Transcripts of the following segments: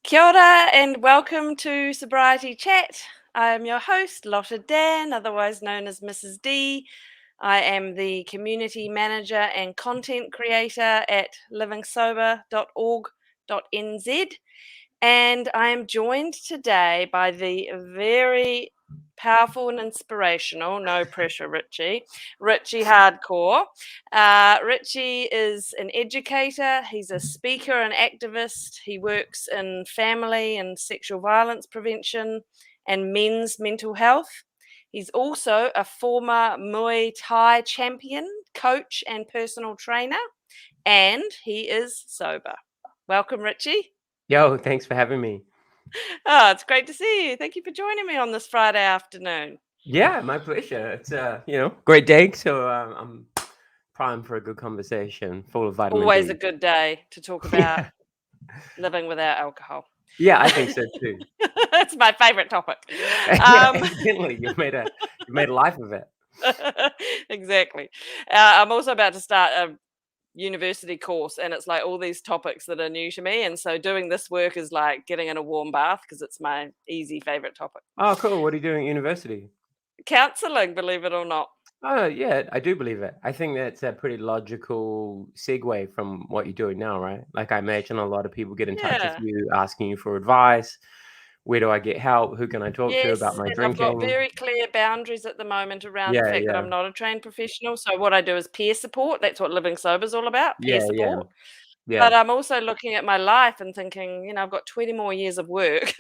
Kia ora and welcome to Sobriety Chat. I am your host, Lotta Dann, otherwise known as Mrs. D. I am the community manager and content creator at livingsober.org.nz. And I am joined today by the very powerful and inspirational, no pressure, Richie Hardcore. Richie is an educator, he's a speaker and activist. He works in family and sexual violence prevention and men's mental health. He's also a former Muay Thai champion, coach, and personal trainer, and he is sober. Welcome, Richie. Yo, thanks for having me. Oh, it's great to see you. Thank you for joining me on this Friday afternoon. Yeah, my pleasure. It's great day. So I'm primed for a good conversation, full of vitamin Always a D. good day to talk about Yeah, living without alcohol. yeah, I think so too. It's my favorite topic. Yeah, Um, evidently you made a life of it. exactly. I'm also about to start a university course, and it's like all these topics that are new to me. And so doing this work is like getting in a warm bath because it's my easy favorite topic. Oh, cool. What are you doing at university? Counseling, believe it or not. Oh, yeah, I do believe it. I think that's a pretty logical segue from what you're doing now, right? Like, I imagine a lot of people get in touch with Yeah. you asking you for advice. Where do I get help? Who can I talk to about Yes, my and I've got drinking? very clear boundaries at the moment around the Yeah, fact that yeah, I'm not a trained professional. So what I do is peer support. That's what living sober is all about, peer yeah, yeah, support. yeah, But I'm also looking at my life and thinking, I've got 20 more years of work.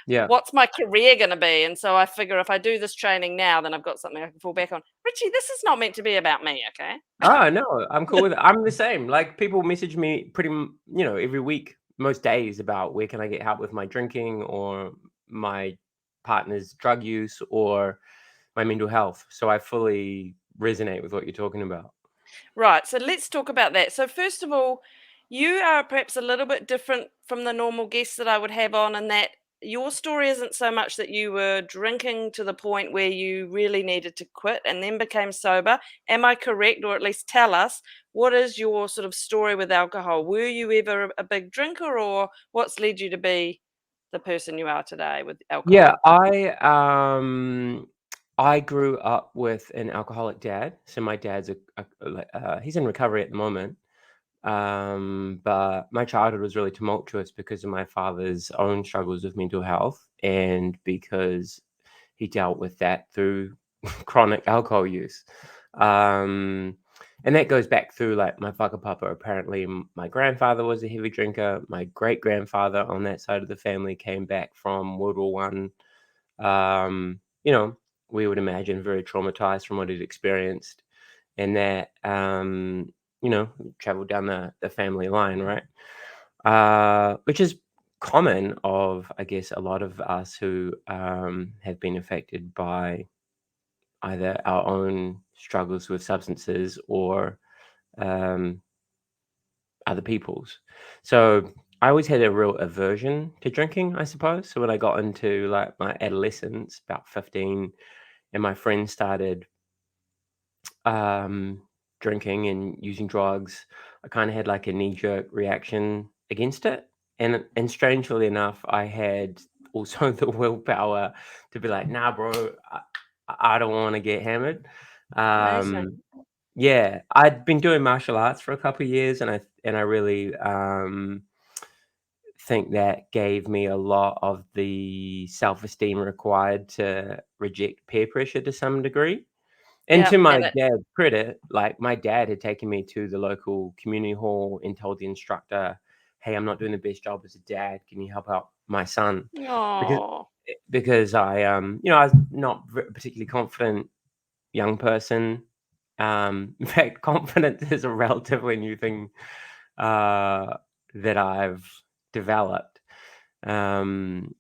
yeah. What's my career going to be? And so I figure if I do this training now, then I've got something I can fall back on. Richie, this is not meant to be about me, okay? Oh, no, I'm cool with it. I'm the same. Like, people message me every week, most days, about where can I get help with my drinking or my partner's drug use or my mental health. So I fully resonate with what you're talking about. Right, so let's talk about that. So first of all, you are perhaps a little bit different from the normal guests that I would have on in that your story isn't so much that you were drinking to the point where you really needed to quit and then became sober. Am I correct? Or at least tell us, what is your sort of story with alcohol? Were you ever a big drinker, or what's led you to be the person you are today with Yeah, alcohol? I grew up with an alcoholic dad. So my dad's he's in recovery at the moment. But my childhood was really tumultuous because of my father's own struggles with mental health and because he dealt with that through chronic alcohol use. Um, and that goes back through like my whakapapa. Apparently, my grandfather was a heavy drinker. My great grandfather on that side of the family came back from World War One. We would imagine very traumatized from what he'd experienced, and that traveled down the family line, right? Which is common of, I guess, a lot of us who have been affected by either our own struggles with substances or um, other people's. So I always had a real aversion to drinking, I suppose. So when I got into like my adolescence, about 15, and my friends started um, drinking and using drugs, I kind of had like a knee-jerk reaction against it. And strangely enough, I had also the willpower to be like, nah, bro, I don't want to get hammered. Amazing. Um, yeah, I'd been doing martial arts for a couple of years, and I really think that gave me a lot of the self-esteem required to reject peer pressure to some degree. And Yeah, to my and it dad's credit, like, my dad had taken me to the local community hall and told the instructor, "Hey, I'm not doing the best job as a dad. Can you help out my son?" Because oh, I was not particularly confident young person. In fact, confidence is a relatively new thing uh, that I've developed. Um,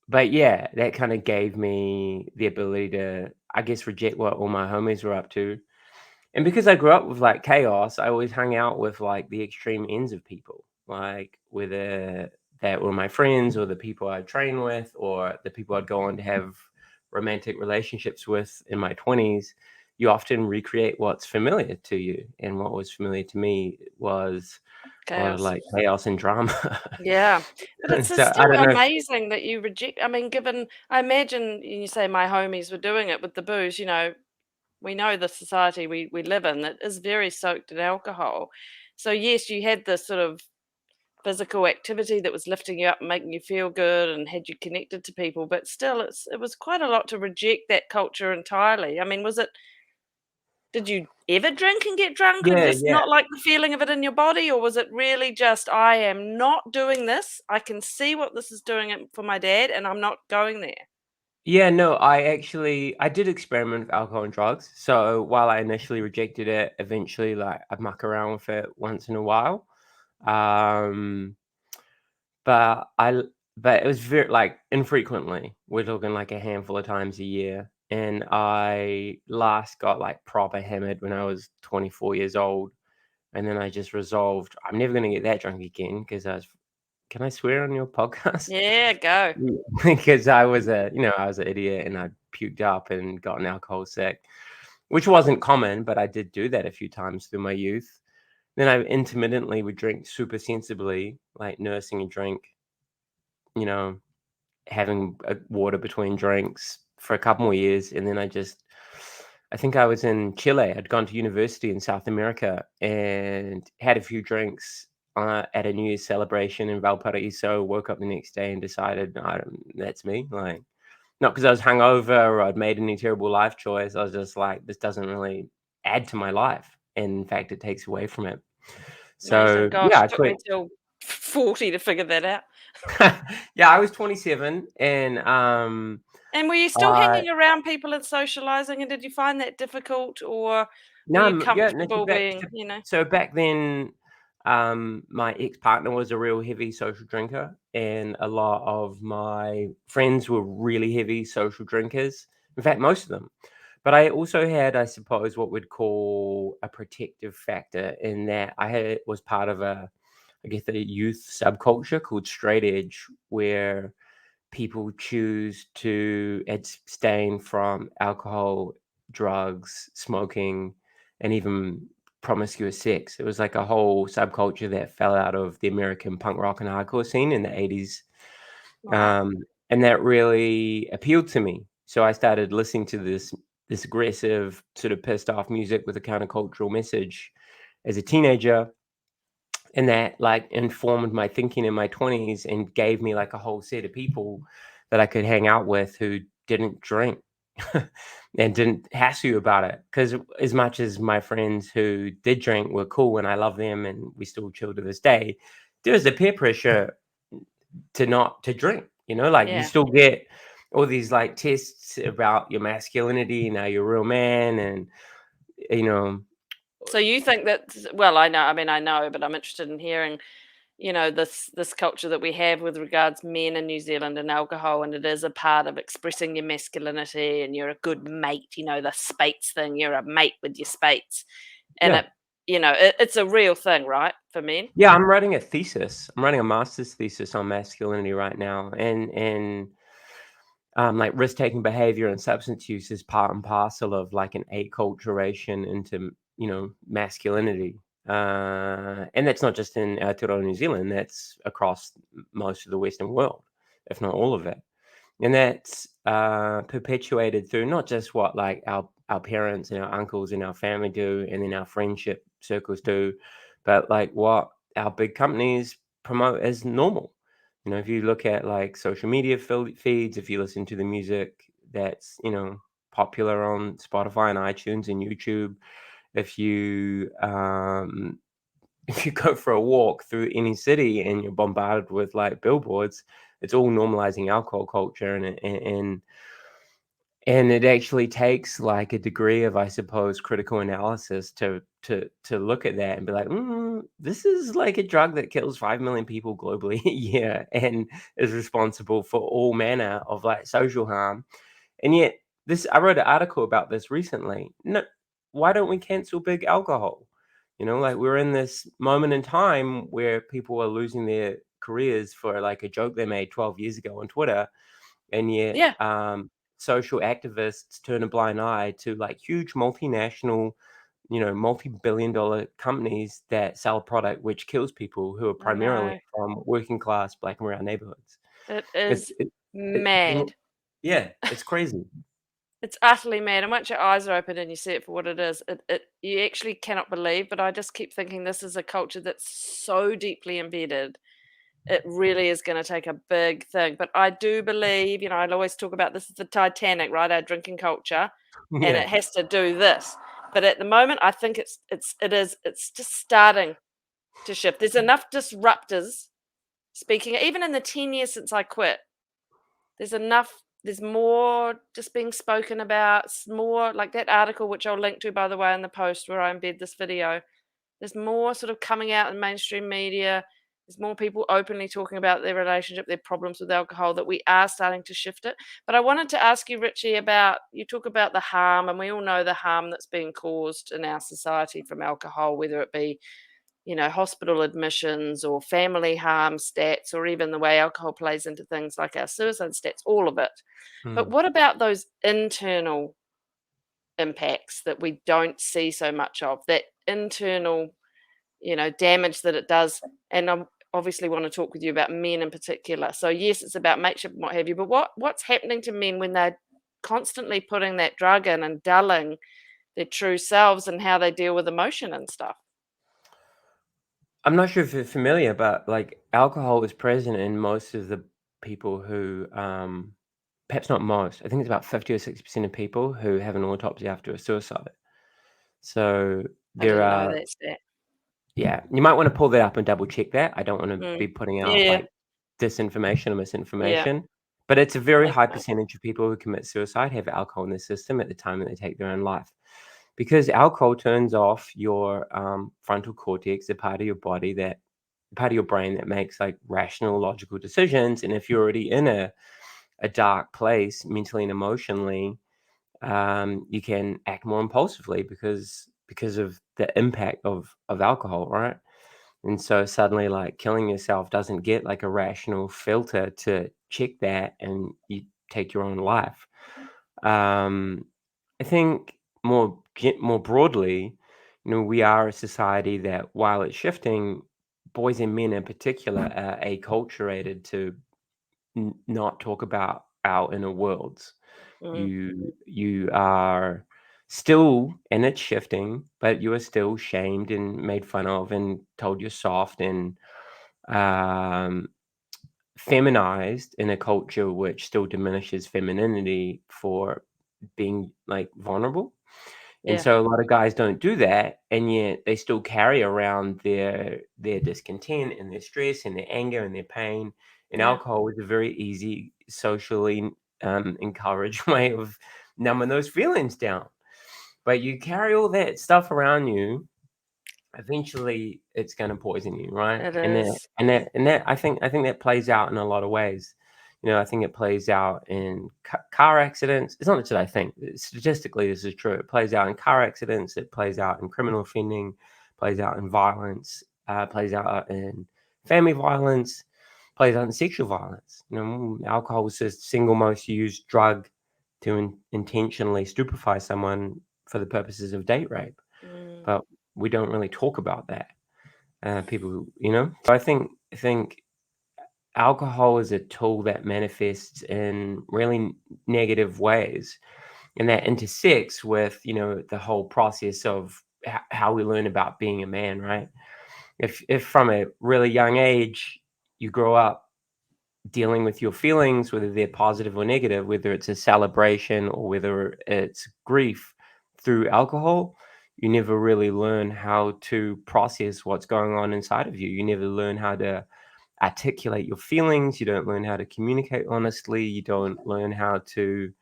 but yeah, that kind of gave me the ability to, I guess, reject what all my homies were up to. And because I grew up with like chaos, I always hung out with like the extreme ends of people, like whether that were my friends or the people I'd train with or the people I'd go on to have romantic relationships with in my 20s. You often recreate what's familiar to you. And what was familiar to me was a lot of Chaos. like chaos and drama. Yeah, but it's So I still don't know if amazing that you reject. I mean, given I imagine you say my homies were doing it with the booze. We know the society we live in that is very soaked in alcohol. So yes, you had this sort of physical activity that was lifting you up and making you feel good and had you connected to people, but still, it was quite a lot to reject that culture entirely. I mean, was it? Did you ever drink and get drunk and yeah, just yeah. not like the feeling of it in your body, or was it really just, "I am not doing this. I can see what this is doing it for my dad, and I'm not going there." Yeah, no, I did experiment with alcohol and drugs. So while I initially rejected it, eventually like I'd muck around with it once in a while. Um, but but it was very like infrequently. We're talking like a handful of times a year. And I last got like proper hammered when I was 24 years old. And then I just resolved I'm never gonna get that drunk again because I was can I swear on your podcast? Yeah, go. Because I was I was an idiot and I puked up and got an alcohol sick, which wasn't common, but I did do that a few times through my youth. Then I intermittently would drink super sensibly, like nursing a drink, you know, having water between drinks for a couple more years. And then I think I was in Chile. I'd gone to university in South America and had a few drinks at a New Year's celebration in Valparaiso. Woke up the next day and decided, I don't, that's me. Like, not because I was hungover or I'd made any terrible life choice. I was just like, this doesn't really add to my life. And in fact, it takes away from it. Amazing. So Gosh, yeah, I took me quit. till 40 to figure that out. Yeah, I was 27 and And were you still I hanging around people and socializing, and did you find that difficult, or were no, you yeah, no, comfortable being? so back then, my ex-partner was a real heavy social drinker, and a lot of my friends were really heavy social drinkers. In fact, most of them. But I also had, I suppose, what we'd call a protective factor in that was part of I guess, a youth subculture called straight edge, where people choose to abstain from alcohol, drugs, smoking, and even promiscuous sex. It was like a whole subculture that fell out of the American punk rock and hardcore scene in the 80s. Right. And that really appealed to me. So I started listening to this aggressive, sort of pissed off music with a countercultural message as a teenager, and that like informed my thinking in my 20s and gave me like a whole set of people that I could hang out with who didn't drink and didn't hassle you about it. Because as much as my friends who did drink were cool and I love them and we still chill to this day, there was the peer pressure to not to drink. Like you Yeah. still get all these like tests about your masculinity, now you're a real man, and you know So you think that, well, I know, I mean, I know, but I'm interested in hearing, this culture that we have with regards men in New Zealand and alcohol, and it is a part of expressing your masculinity, and you're a good mate, the spates thing, you're a mate with your spates. And yeah. it's a real thing, right, for men? Yeah, I'm writing a thesis. I'm writing a master's thesis on masculinity right now, and like risk-taking behavior and substance use is part and parcel of like an acculturation into masculinity, and that's not just in Aotearoa New Zealand. That's across most of the Western world, if not all of it. And that's perpetuated through not just what like our parents and our uncles and our family do, and then our friendship circles do, but like what our big companies promote as normal. If you look at like social media feeds, if you listen to the music that's popular on Spotify and iTunes and YouTube, if you if you go for a walk through any city and you're bombarded with like billboards, it's all normalizing alcohol culture, and it actually takes like a degree of, I suppose, critical analysis to look at that and be like, this is like a drug that kills 5 million people globally a year and is responsible for all manner of like social harm. And yet, I wrote an article about this recently. No, why don't we cancel big alcohol? Like we're in this moment in time where people are losing their careers for like a joke they made 12 years ago on Twitter, and yet Yeah. social activists turn a blind eye to like huge multinational multi-billion-dollar companies that sell a product which kills people who are I primarily know. from working class black and brown neighborhoods. It It's is it, it, mad. yeah, it's crazy. It's utterly mad. And once your eyes are open and you see it for what it is, it you actually cannot believe. But I just keep thinking this is a culture that's so deeply embedded. It really is going to take a big thing. But I do believe, I'd always talk about this is the Titanic, right? Our drinking culture, and Yeah. it has to do this. But at the moment, I think it's just starting to shift. There's enough disruptors speaking, even in the 10 years since I quit. There's more just being spoken about, more like that article, which I'll link to, by the way, in the post where I embed this video. There's more sort of coming out in mainstream media. There's more people openly talking about their relationship, their problems with alcohol, that we are starting to shift it. But I wanted to ask you, Richie, you talk about the harm, and we all know the harm that's being caused in our society from alcohol, whether it be hospital admissions or family harm stats, or even the way alcohol plays into things like our suicide stats, all of it. But Hmm. what about those internal impacts that we don't see so much of, that internal, damage that it does? And I obviously want to talk with you about men in particular. So yes, it's about mateship and what have you, but what's happening to men when they're constantly putting that drug in and dulling their true selves, and how they deal with emotion and stuff? I'm not sure if you're familiar, but like alcohol is present in most of the people who, perhaps not most, I think it's about 50 or 60% of people who have an autopsy after a suicide. So I there didn't know are, that stat. yeah, you might want to pull that up and double check that. I don't want to Mm. be putting out Yeah, like disinformation or yeah. misinformation, but it's a very Thank high you. percentage of people who commit suicide have alcohol in their system at the time that they take their own life. Because alcohol turns off your frontal cortex, the part of your body that part of your brain that makes like rational, logical decisions. And if you're already in a dark place mentally and emotionally, you can act more impulsively because of the impact of alcohol, right? And so suddenly, like killing yourself doesn't get like a rational filter to check that, and you take your own life. Um, I think more broadly, we are a society that, while it's shifting, boys and men in particular are acculturated to not talk about our inner worlds. Mm, You are still, and it's shifting, but you are still shamed and made fun of and told you're soft and um, feminized in a culture which still diminishes femininity for being like vulnerable. And yeah, so a lot of guys don't do that, and yet they still carry around their discontent and their stress and their anger and their pain. And yeah. alcohol is a very easy, socially encouraged way of numbing those feelings down. But you carry all that stuff around you, eventually it's going to poison you, right? It And that is. and that and that I think that plays out in a lot of ways. I think it plays out in car accidents. It's not that I think, statistically this is true. It plays out in car accidents. It plays out in criminal offending. Plays out in violence. Plays out in family violence. Plays out in sexual violence. Alcohol is the single most used drug to intentionally stupefy someone for the purposes of date rape, Mm, but we don't really talk about that. People. So I think alcohol is a tool that manifests in really negative ways, and that intersects with the whole process of how we learn about being a man, right? If from a really young age you grow up dealing with your feelings, whether they're positive or negative, whether it's a celebration or whether it's grief, through alcohol, you never really learn how to process what's going on inside of you. You never learn how to articulate your feelings. You don't learn how to communicate honestly. You don't learn how to,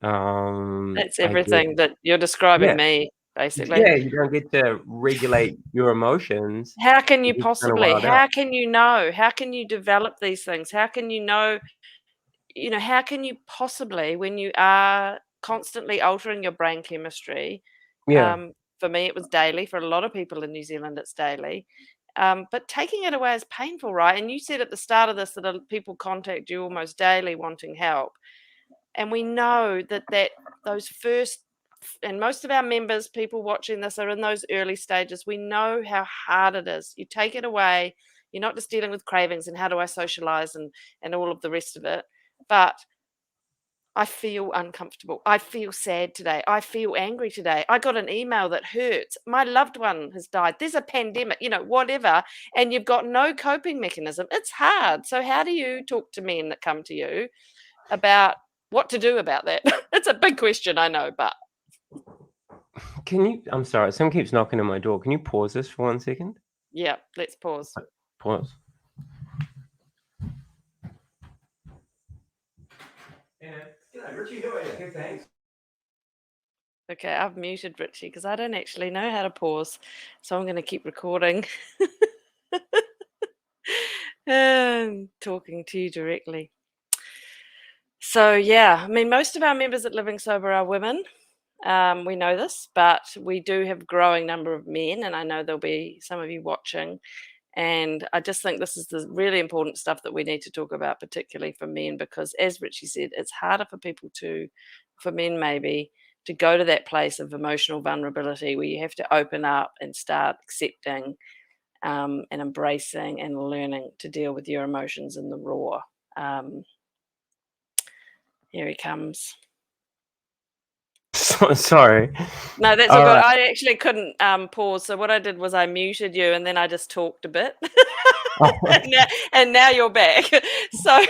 that's I guess, everything that you're describing yeah, me, basically. yeah. You don't get to regulate your emotions. How can you You just kind of possibly? wild out. How can you know? How can you develop these things? How can you know? How can you possibly, when you are constantly altering your brain chemistry? Yeah, For me, it was daily. For a lot of people in New Zealand, it's daily. But taking it away is painful, right? And you said at the start of this that people contact you almost daily wanting help. And we know that those first and most of our members, people watching this, are in those early stages. We know how hard it is. You take it away, you're not just dealing with cravings and how do I socialize and all of the rest of it, but I feel uncomfortable. I feel sad today. I feel angry today. I got an email that hurts. My loved one has died. There's a pandemic, whatever. And you've got no coping mechanism. It's hard. So, how do you talk to men that come to you about what to do about that? It's a big question, I know, but. I'm sorry, someone keeps knocking on my door. Can you pause this for 1 second? Yeah, let's pause. Pause. G'day, Richie. How are you? Good, thanks. Okay, I've muted Richie because I don't actually know how to pause. So I'm going to keep recording. Talking to you directly. So, yeah, I mean, most of our members at Living Sober are women. We know this, but we do have a growing number of men, and I know there'll be some of you watching. And I just think this is the really important stuff that we need to talk about, particularly for men, because as Richie said, it's harder for men maybe, to go to that place of emotional vulnerability where you have to open up and start accepting and embracing and learning to deal with your emotions in the raw. Here he comes. Sorry. No, that's all good. Right. I actually couldn't pause. So what I did was I muted you and then I just talked a bit. and now you're back. So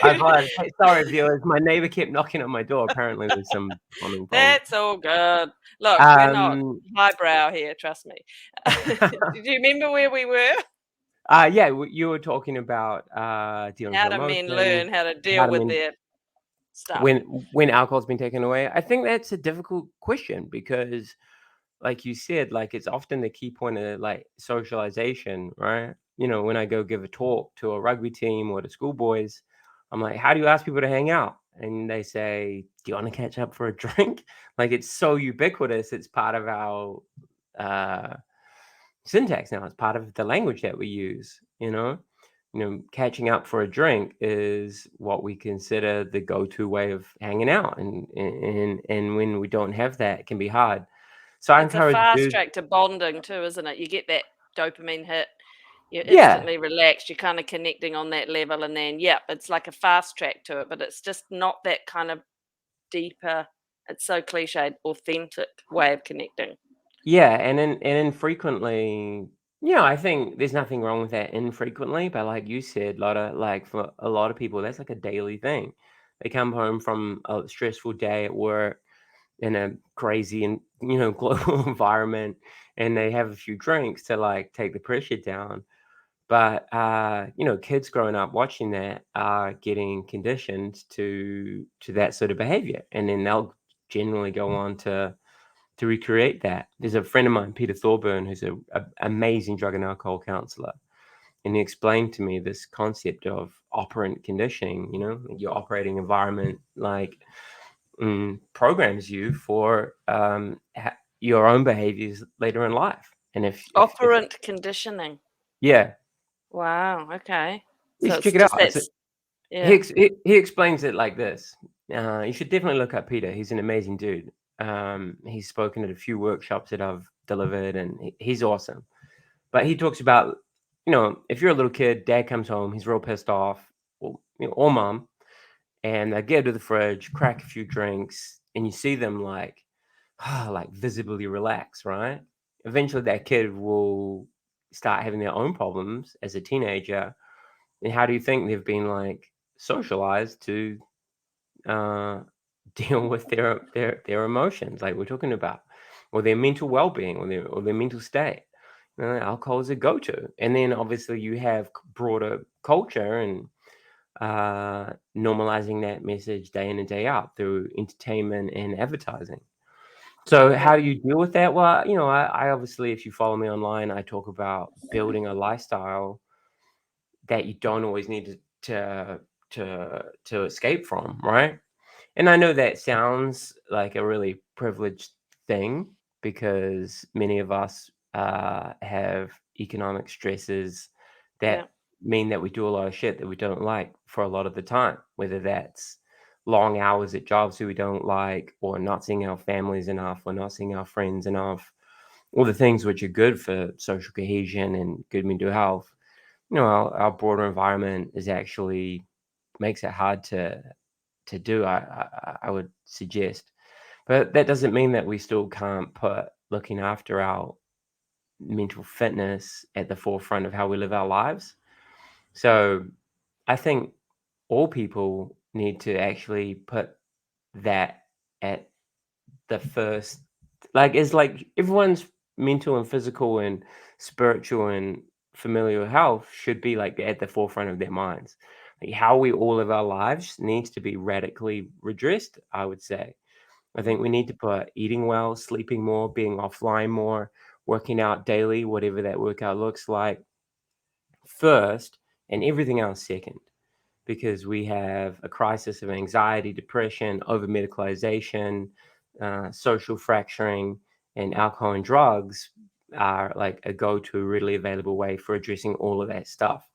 sorry, viewers. My neighbor kept knocking on my door. Apparently there's some plumbing problem. That's all good. Look, we're not highbrow here, trust me. Do you remember where we were? Yeah, you were talking about dealing with how do men learn how to deal with their stuff when alcohol's been taken away. I think that's a difficult question because, like you said, like it's often the key point of like socialization, right? When I go give a talk to a rugby team or to schoolboys, I'm like, how do you ask people to hang out? And they say, do you want to catch up for a drink? Like it's so ubiquitous. It's part of our syntax now. It's part of the language that we use, catching up for a drink is what we consider the go-to way of hanging out. And when we don't have that, it can be hard. So I encourage a fast track to bonding too, isn't it? You get that dopamine hit. You're instantly relaxed. You're kind of connecting on that level. And then, it's like a fast track to it, but it's just not that kind of deeper, it's so cliched, authentic way of connecting. Yeah. And infrequently, I think there's nothing wrong with that infrequently. But like you said, Lotta, like for a lot of people, that's like a daily thing. They come home from a stressful day at work in a crazy and global environment, and they have a few drinks to like take the pressure down. But kids growing up watching that are getting conditioned to that sort of behavior, and then they'll generally go on to recreate that. There's a friend of mine, Peter Thorburn, who's a amazing drug and alcohol counselor, and he explained to me this concept of operant conditioning. Your operating environment like programs you for your own behaviors later in life. And if operant conditioning. Yeah. Wow. Okay. You So should check it out. Yeah. He explains it like this. You should definitely look up Peter. He's an amazing dude. He's spoken at a few workshops that I've delivered, and he's awesome. But he talks about, if you're a little kid, dad comes home, he's real pissed off, or mom, and they get to the fridge, crack a few drinks, and you see them like visibly relax, right? Eventually that kid will start having their own problems as a teenager. And how do you think they've been like socialized to deal with their emotions, like we're talking about, or their mental well-being, or their mental state? Alcohol is a go-to. And then obviously you have broader culture and normalizing that message day in and day out through entertainment and advertising. So how do you deal with that? Well, I obviously, if you follow me online, I talk about building a lifestyle that you don't always need to escape from, right? And I know that sounds like a really privileged thing because many of us have economic stresses that mean that we do a lot of shit that we don't like for a lot of the time, whether that's long hours at jobs that we don't like, or not seeing our families enough, or not seeing our friends enough, all the things which are good for social cohesion and good mental health, our broader environment is actually makes it hard to do. I would suggest, but that doesn't mean that we still can't put looking after our mental fitness at the forefront of how we live our lives. So I think all people need to actually put that at the first, like, it's like everyone's mental and physical and spiritual and familial health should be like at the forefront of their minds. Like how we all live our lives needs to be radically redressed, I would say. I think we need to put eating well, sleeping more, being offline more, working out daily, whatever that workout looks like, first, and everything else second, because we have a crisis of anxiety, depression, over medicalization, social fracturing, and alcohol and drugs are like a go-to readily available way for addressing all of that stuff.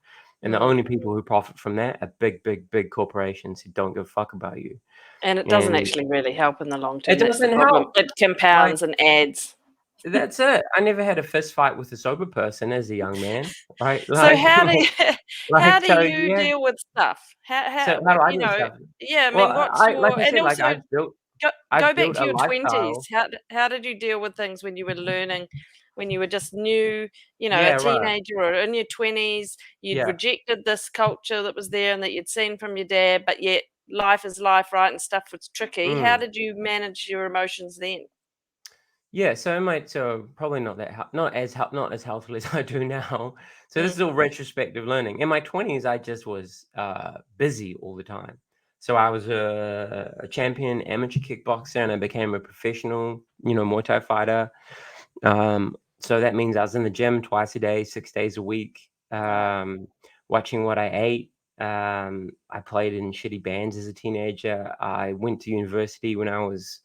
And the only people who profit from that are big, big, big corporations who don't give a fuck about you. And it doesn't And actually really help in the long it term. That's the doesn't problem. help. It Like, compounds and adds. that's it. I never had a fist fight with a sober person as a young man, right? So Like, how do you, how do so you yeah. deal with stuff? So How how do I you do know? stuff? Yeah, I Well, mean, what's I like your I and said, like also go I've back built to a your 20s. lifestyle. How did you deal with things when you were learning, when you were just new, a Yeah, right. teenager or in your 20s, you'd Yeah. rejected this culture that was there and that you'd seen from your dad, but yet life is life, right? And stuff was tricky. How Mm. did you manage your emotions then? Yeah, so probably not that not as healthily as I do now. So this Mm, is all retrospective learning. In my 20s, I just was busy all the time. So I was a champion amateur kickboxer, and I became a professional, Muay Thai fighter. So that means I was in the gym twice a day, 6 days a week, wow. watching what I ate. I played in shitty bands as a teenager. I went to university when I was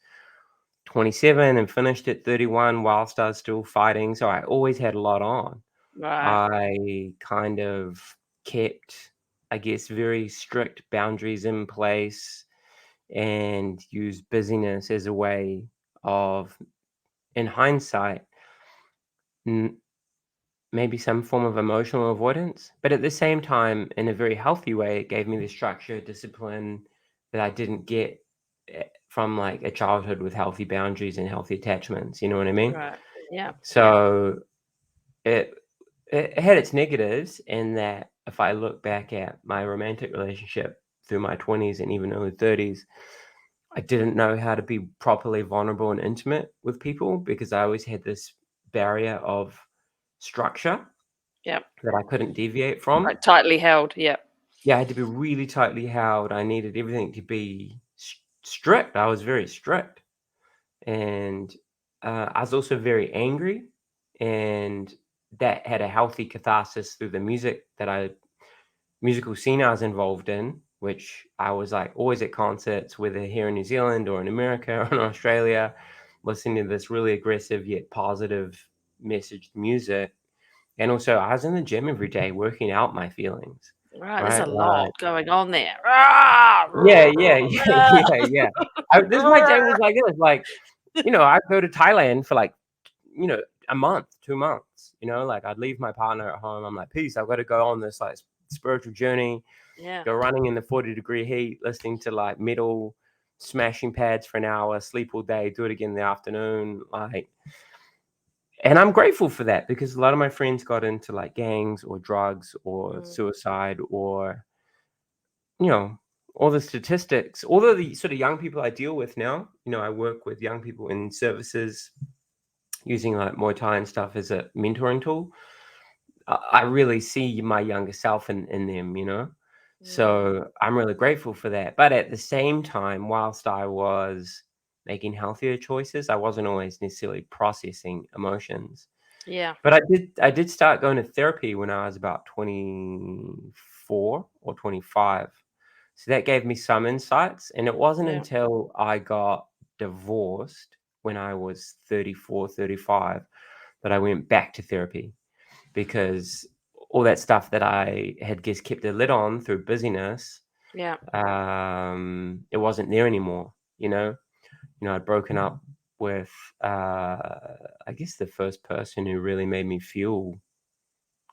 27 and finished at 31 whilst I was still fighting. So I always had a lot on. Right. I kind of kept, I guess, very strict boundaries in place and used busyness as a way of, in hindsight, maybe some form of emotional avoidance. But at the same time, in a very healthy way, it gave me the structure, discipline that I didn't get from like a childhood with healthy boundaries and healthy attachments. You know what I mean? Right. Yeah. Yeah. So it it had its negatives in that if I look back at my romantic relationship through my 20s and even early 30s, I didn't know how to be properly vulnerable and intimate with people because I always had this barrier of structure Yeah. that I couldn't deviate from. Like tightly held. Yeah. Yeah, I had to be really tightly held. I needed everything to be strict. I was very strict. And I was also very angry. And that had a healthy catharsis through the musical scene I was involved in, which I was like always at concerts, whether here in New Zealand or in America or in Australia, listening to this really aggressive yet positive messaged music. And also, I was in the gym every day working out my feelings, Right. There's a right? lot going on there. Ah! Yeah, yeah, yeah, yeah, yeah. This my day was like this, like, I'd go to Thailand for like, you know, a month, 2 months, like I'd leave my partner at home. I'm like, peace, I've got to go on this like spiritual journey, Yeah. go running in the 40-degree heat, listening to like metal smashing pads for an hour, sleep all day, do it again in the afternoon, like. And I'm grateful for that because a lot of my friends got into like gangs or drugs or Mm, suicide or, you know, all the statistics, all of the sort of young people I deal with now, I work with young people in services using like Muay Thai and stuff as a mentoring tool. I really see my younger self in them. mm, So I'm really grateful for that. But at the same time, whilst I was making healthier choices, I wasn't always necessarily processing emotions. yeah. But I did start going to therapy when I was about 24 or 25. So that gave me some insights. And it wasn't Yeah. until I got divorced when I was 34, 35 that I went back to therapy because all that stuff that I had just kept a lid on through busyness Yeah. It wasn't there anymore, you know. I'd broken up with, I guess the first person who really made me feel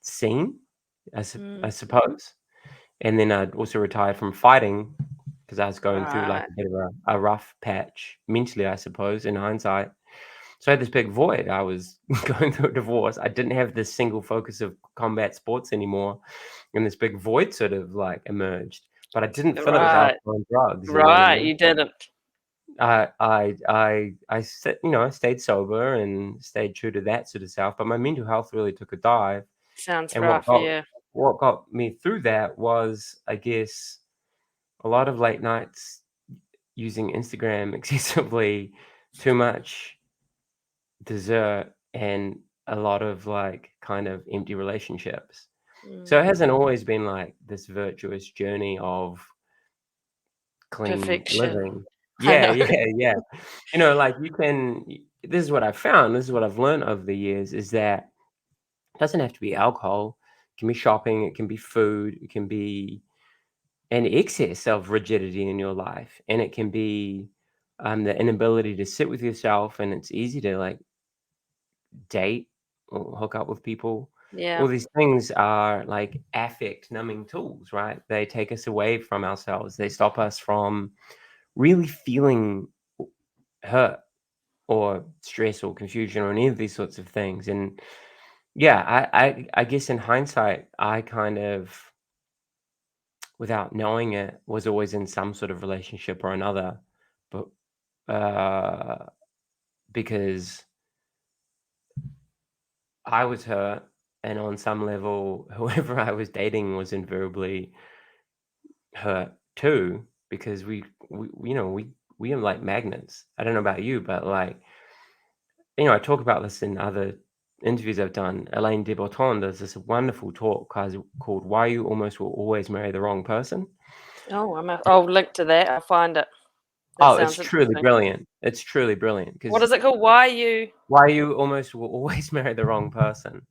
seen, I Mm. suppose. And then I'd also retired from fighting because I was going through like Right. a bit of a rough patch mentally, I suppose, in hindsight. So I had this big void. I was going through a divorce. I didn't have this single focus of combat sports anymore, and this big void sort of like emerged. But I didn't fill it with Right. alcohol and drugs. You know what I Right. mean? You didn't. I stayed sober and stayed true to that sort of self, but my mental health really took a dive. Sounds And rough. Yeah. what got me through that was, I guess, a lot of late nights using Instagram excessively, too much dessert, and a lot of like kind of empty relationships. So Mm. it hasn't always been like this virtuous journey of clean Perfection. living. I Yeah, know. yeah, yeah. Like this is what I've found, this is what I've learned over the years, is that it doesn't have to be alcohol. It can be shopping, it can be food, it can be an excess of rigidity in your life, and it can be the inability to sit with yourself, and it's easy to like date or hook up with people. All Yeah. these things are like affect numbing tools, right? They take us away from ourselves. They stop us from really feeling hurt or stress or confusion or any of these sorts of things. And yeah, I guess in hindsight, I kind of, without knowing it, was always in some sort of relationship or another. But uh, because I was hurt, and on some level, whoever I was dating was invariably hurt too, because we are like magnets. I don't know about you, but like, I talk about this in other interviews I've done. Elaine de Botton does this wonderful talk called "Why You Almost Will Always Marry the Wrong Person." Oh, I'll link to that. I'll find it. That Oh, it's sounds truly interesting. brilliant. It's truly brilliant What because is it called? Why you? why you almost will always marry the wrong person.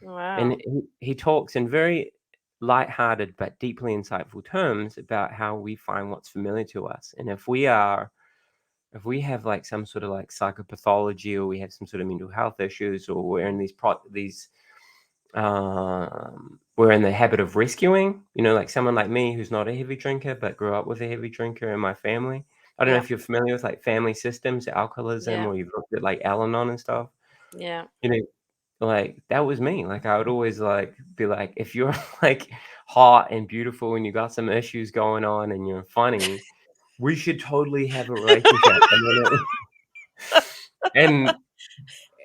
And Wow. he talks in very light-hearted but deeply insightful terms about how we find what's familiar to us. And if we have like some sort of like psychopathology, or we have some sort of mental health issues, or we're in we're in the habit of rescuing, like someone like me who's not a heavy drinker but grew up with a heavy drinker in my family. I don't know Yeah. if you're familiar with like family systems, alcoholism, Yeah. or you've looked at like Al-Anon and stuff. Yeah. You know, like that was me. Like I would always like be like, if you're like hot and beautiful and you got some issues going on and you're funny, we should totally have a relationship. And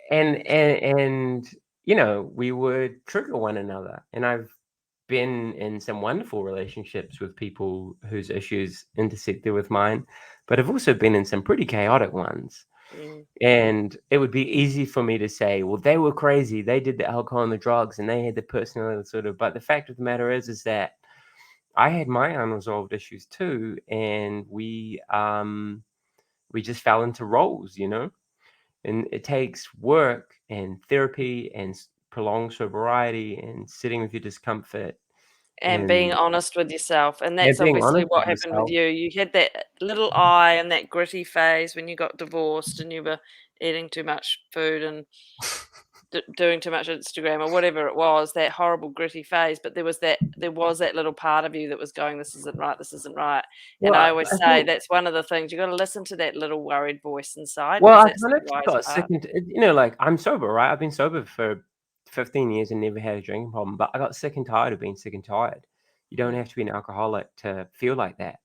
and we would trigger one another. And I've been in some wonderful relationships with people whose issues intersected with mine, but I've also been in some pretty chaotic ones. Mm. And it would be easy for me to say, well, they were crazy, they did the alcohol and the drugs, and they had the personality disorder. But the fact of the matter is that I had my unresolved issues too, and we just fell into roles, and it takes work and therapy and prolonged sobriety and sitting with your discomfort And being and honest with yourself, and yeah, that's being obviously honest with what happened with yourself. you. You had that little eye and that gritty phase when you got divorced and you were eating too much food and doing too much Instagram or whatever it was, that horrible gritty phase, but there was that little part of you that was going, "This isn't right, this isn't right." And I Well, always I say think that's one of the things, you gotta listen to that little worried voice inside well, because I that's kind the of just wise got sick part. and like I'm sober, right? I've been sober for 15 years and never had a drinking problem, but I got sick and tired of being sick and tired. You don't Mm, have to be an alcoholic to feel like that.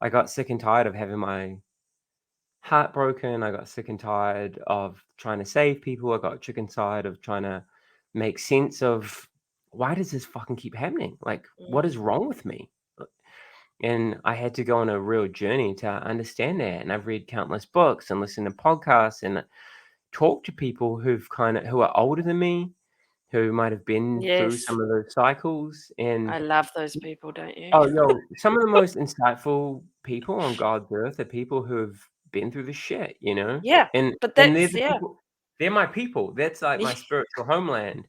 I got sick and tired of having my heartbroken. I got sick and tired of trying to save people. I got sick and tired of trying to make sense of why does this fucking keep happening? Like, what mm. is wrong with me? And I had to go on a real journey to understand that. And I've read countless books and listened to podcasts and talk to people who are older than me, who might have been through Yes. some of those cycles. I And love those people, don't you? oh, some of the most insightful people on God's earth are people who have been through the shit, Yeah, And but and they're that's the yeah. people they're my people. That's like my spiritual homeland.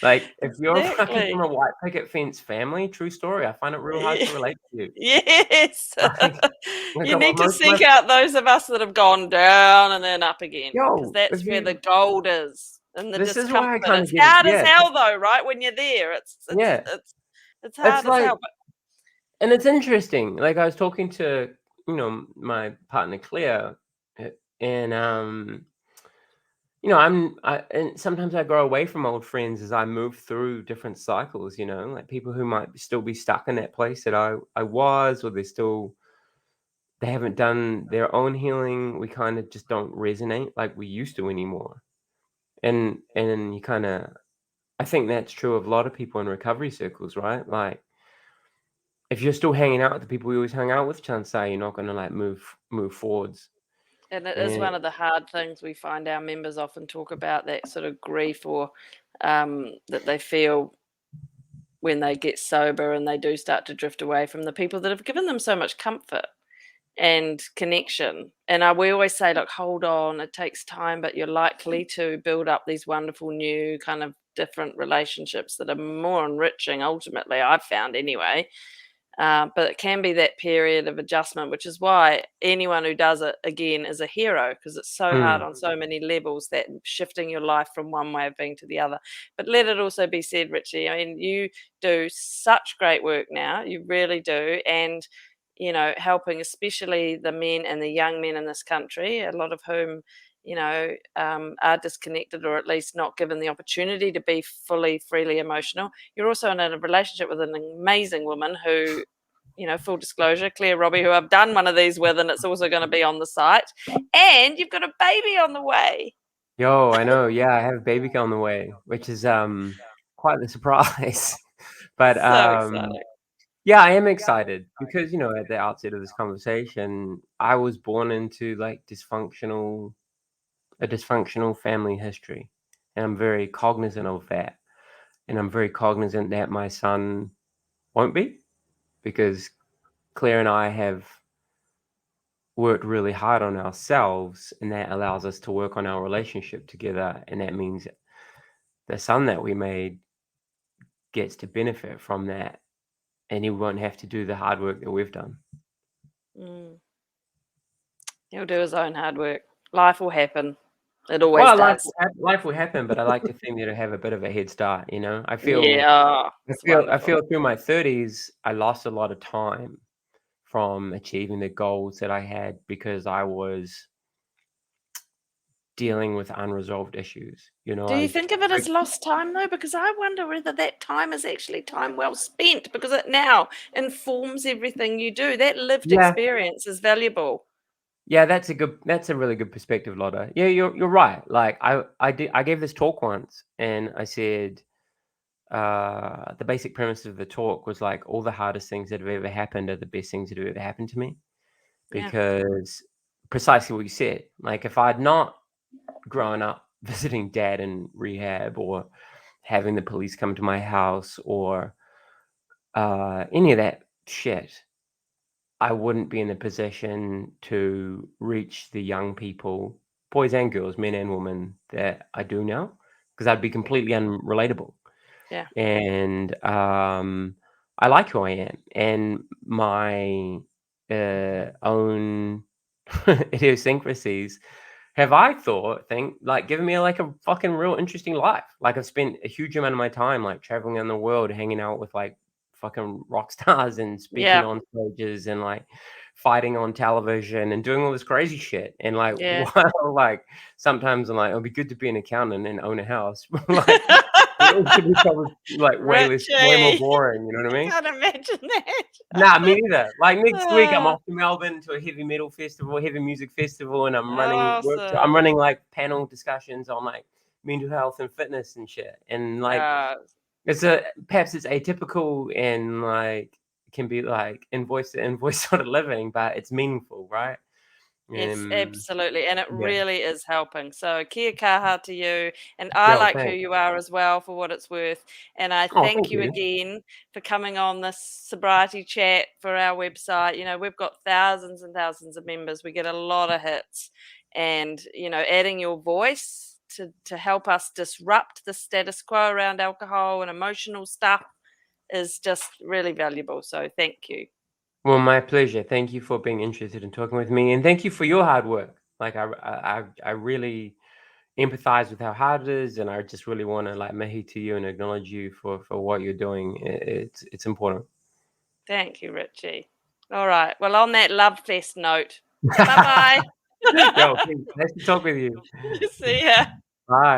Like, if you're fucking Exactly. from a white picket fence family, true story, I find it real hard Yeah. to relate to you. Yes. Like, You need to most of my seek out those of us that have gone down and then up again, because yo, that's if where the you gold is and the this is why I discomfort. kinda It's get it hard as yeah, hell though, right? When you're there, yeah. it's It's hard as like hell. But and it's interesting, like, I was talking to, my partner Claire, and, and sometimes I grow away from old friends as I move through different cycles, like people who might still be stuck in that place that I was, or they haven't done their own healing. We kind of just don't resonate like we used to anymore. And you kind of, I think that's true of a lot of people in recovery circles, right? Like if you're still hanging out with the people you always hang out with, chances are you're not going to like move forwards. and it is And one of the hard things we find our members often talk about, that sort of grief or that they feel when they get sober and they do start to drift away from the people that have given them so much comfort and connection. And we always say, look, hold on, it takes time, but you're likely to build up these wonderful new kind of different relationships that are more enriching, ultimately, I've found anyway. But it can be that period of adjustment, which is why anyone who does it again is a hero, because it's so hard mm, on so many levels, that shifting your life from one way of being to the other. But let it also be said, Richie, I mean, you do such great work now, you really do. And, helping especially the men and the young men in this country, a lot of whom, are disconnected, or at least not given the opportunity to be freely emotional. You're also in a relationship with an amazing woman who, full disclosure, Claire Robbie, who I've done one of these with, and it's also going to be on the site. And you've got a baby on the way. yo, I know, yeah, I have a baby on the way, which is quite the surprise. But So exciting. yeah, I am excited because, at the outset of this conversation, I was born into like a dysfunctional family history. And I'm very cognizant of that. And I'm very cognizant that my son won't be, because Claire and I have worked really hard on ourselves, and that allows us to work on our relationship together. And that means the son that we made gets to benefit from that, and he won't have to do the hard work that we've done. Mm. He'll do his own hard work. Life will happen. It always Well, does. life will happen, but I like to think that I have a bit of a head start. I feel, Yeah, I it's feel, I wonderful. feel through my 30s, I lost a lot of time from achieving the goals that I had because I was dealing with unresolved issues. Do I you was, think of it as lost time though? Because I wonder whether that time is actually time well spent, because it now informs everything you do. That lived yeah, experience is valuable. yeah, that's a really good perspective, Lotta. Yeah, you're right. Like I gave this talk once, and I said the basic premise of the talk was like all the hardest things that have ever happened are the best things that have ever happened to me, Yeah. because precisely what you said. Like if I'd not grown up visiting dad in rehab, or having the police come to my house, or any of that shit, I wouldn't be in a position to reach the young people, boys and girls, men and women, that I do now, because I'd be completely unrelatable. Yeah. And I like who I am, and my own idiosyncrasies have, I think, like given me like a fucking real interesting life. Like I've spent a huge amount of my time like traveling in the world, hanging out with like fucking rock stars and speaking Yeah. on stages and like fighting on television and doing all this crazy shit. And like Yeah. while like sometimes I'm like, it'll be good to be an accountant and own a house. Like it could be probably like way more Richie, boring, you know what I I mean? can't imagine that. Nah, me neither. Like next week, I'm Ah, off to Melbourne to a heavy metal festival, heavy music festival, and I'm awesome. running like panel discussions on like mental health and fitness and shit. And like Ah, perhaps it's atypical and like can be like invoice to invoice sort of living, but it's meaningful, right? yes, Um, absolutely. And it yeah. really is helping. So kia kaha to you. And I Yo, like who thanks. you are as well, for what it's worth. And I Oh, thank thank you you. again for coming on this sobriety chat for our website. We've got thousands and thousands of members. We get a lot of hits. And, adding your voice to help us disrupt the status quo around alcohol and emotional stuff is just really valuable. So thank you. Well, my pleasure. Thank you for being interested in talking with me, and thank you for your hard work. Like I really empathize with how hard it is, and I just really want to like mahi to you and acknowledge you for what you're doing. It's important. Thank you, Richie. All right. Well, on that love fest note, bye bye. Yo, nice to talk with you. See ya. Bye.